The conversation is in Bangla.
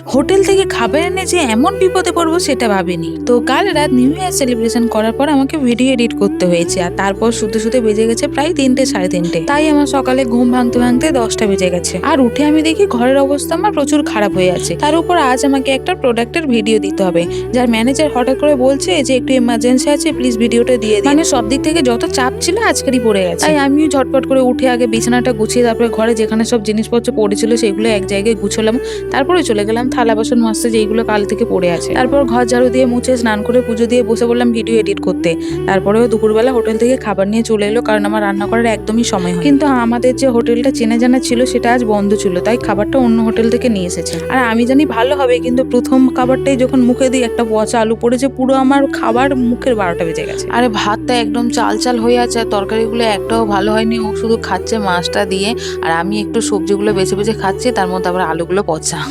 হোটেল থেকে খাবার এনে যে এমন বিপদে পড়বো সেটা ভাবিনি। তো কাল রাত নিউ ইয়ার সেলিব্রেশন করার পর আমাকে ভিডিও এডিট করতে হয়েছে, আর তারপর শুতে শুতে বেজে গেছে প্রায় 3টে সাড়ে 3টে। তাই আমার সকালে ঘুম ভাঙতে ভাঙতে 10টা বেজে গেছে। আর উঠে আমি দেখি ঘরের অবস্থা আমার প্রচুর খারাপ হয়ে আছে। তার উপর আজ আমাকে একটা প্রোডাক্টের ভিডিও দিতে হবে, যার ম্যানেজার হঠাৎ করে বলছে যে একটু এমার্জেন্সি আছে, প্লিজ ভিডিওটা দিয়ে দিন। মানে সব দিক থেকে যত চাপ ছিল আজকেরই পড়ে গেছে। তাই আমিও ঝটপট করে উঠে আগে বিছানাটা গুছিয়ে তারপরে ঘরে যেখানে সব জিনিসপত্র পড়েছিল সেগুলো এক জায়গায় গুছলাম। তারপরে চলে গেলাম থালা বাসন মাজতে, যেগুলো কাল থেকে পড়ে আছে। তারপর ঘর ঝাড়ু দিয়ে মুছে স্নান করে পুজো দিয়ে বসে বললাম ভিডিও এডিট করতে। তারপরেও দুপুরবেলা হোটেল থেকে খাবার নিয়ে চলে এলো, কারণ আমার রান্না করার একদমই সময় হয়। কিন্তু আমাদের যে হোটেলটা চেনা জানা ছিল সেটা আজ বন্ধ ছিল, তাই খাবারটা অন্য হোটেল থেকে নিয়ে এসেছে। আর আমি জানি ভালো হবে, কিন্তু প্রথম খাবারটাই যখন মুখে দিই একটা পচা আলু পড়েছে, পুরো আমার খাবার মুখের 12টা বেজে গেছে। আরে ভাতটা একদম চাল চাল হয়ে আছে, আর তরকারিগুলো একটাও ভালো হয়নি। ও শুধু খাচ্ছে মাছটা দিয়ে, আর আমি একটু সবজিগুলো বেছে বেছে খাচ্ছি, তার মধ্যে আবার আলুগুলো পচা।